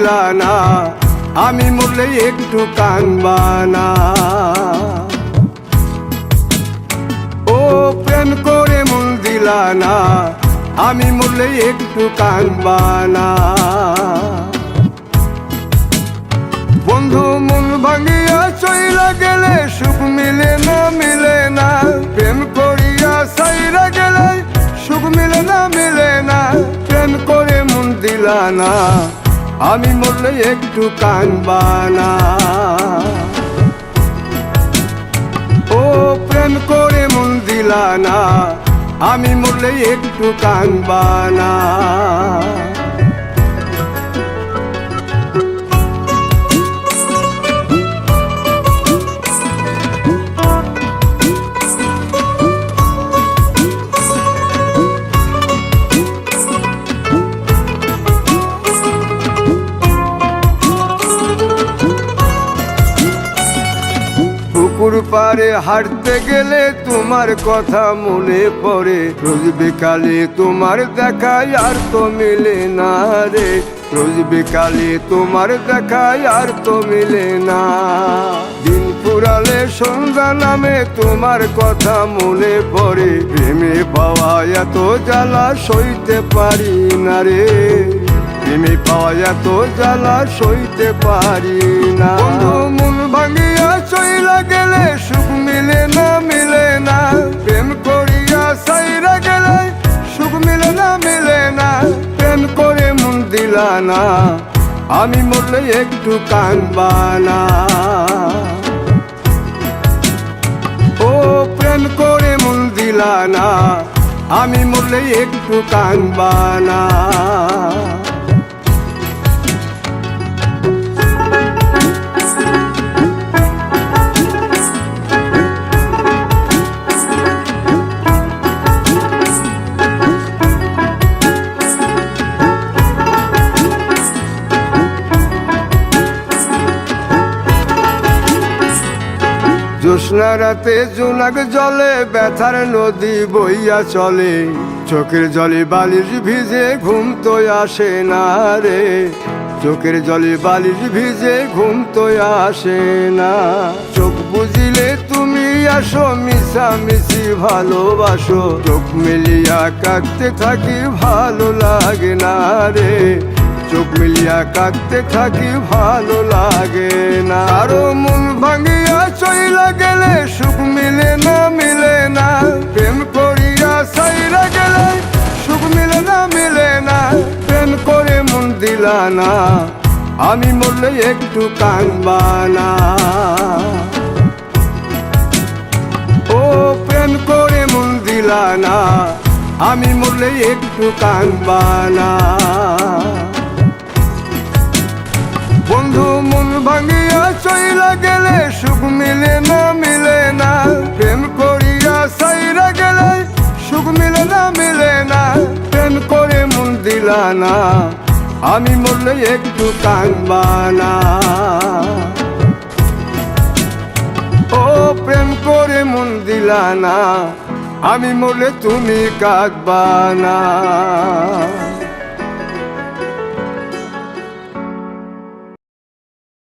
দিলা না, আমি মরলে একটু কানবা না। ও প্রেম করে মন দিলা না, আমি মরলে একটু কানবা না। বন্ধু মন ভাঙিয়া চইলা গেলে সুখ মিলে না, মিলে না। প্রেম করিয়া সাইরা গেলে সুখ মিলে না, মিলে না। প্রেম করে মন দিলা না, আমি মরলে একটু কানবা না। ও প্রেম করে মন দিলা না, আমি মরলে একটু কানবা না। পুকুর পাড়ে হাঁটতে গেলে তোমার কথা মনে পড়ে, রোজ বিকালে তোমার দেখায় আর তো মিলে না রে। রোজ বিকালে তোমার দেখায় আর তো মিলে না। দিন ফুরালে সন্ধ্যা নামে তোমার কথা মনে পড়ে, প্রেমে পাওয়া এত জ্বালা সইতে পারি না রে। প্রেমে পাওয়া এত জ্বালা সইতে পারি না। মন ভাঙিয়া চইলা গেলে সুখ মিলে না, মিলে না। প্রেম করিয়া সাইরা গেলে সুখ মিলে না, মিলে না। প্রেম করে মন দিলা না, আমি মরলে একটু কানবা না। ও প্রেম করে মন দিলা না, আমি মরলে একটু কানবা না। জ্যোৎস্না রাতে জোনাক জলে ব্যথার নদী বইয়া চলে, চোখের জলে বালিশ ভিজে ঘুম তো আসে না রে। চোখের জলে বালিশ ভিজে ঘুম তো আসে না। চোখ বুঝিলে তুমি আসো, মিশামিশি ভালোবাসো। চোখ মিলিয়া কাঁদতে থাকি ভালো লাগে না রে। চোখ মিলিয়া কাঁদতে থাকি ভালো লাগে না। আরো মন ভাঙিয়া চইলা গেলে সুখ মিলে না, মিলে না। প্রেম করিয়া সাইরা গেলে সুখ মিলে না, মিলে না। প্রেম করে মন দিলা না, আমি মরলে একটু কানবা না। ও প্রেম করে মন দিলা না, আমি মরলে একটু কানবা না। বন্ধু মন ভাঙিয়া চইলা গেলে সুখ মিলে না, মিলে না। প্রেম করিয়া সাইরা গেলে সুখ মিলে না, মিলে না। প্রেম করে মন দিলা না, আমি মরলে একটু কানবা না। ও প্রেম করে মন দিলা না, আমি মরলে তুমি কাঁদবা না।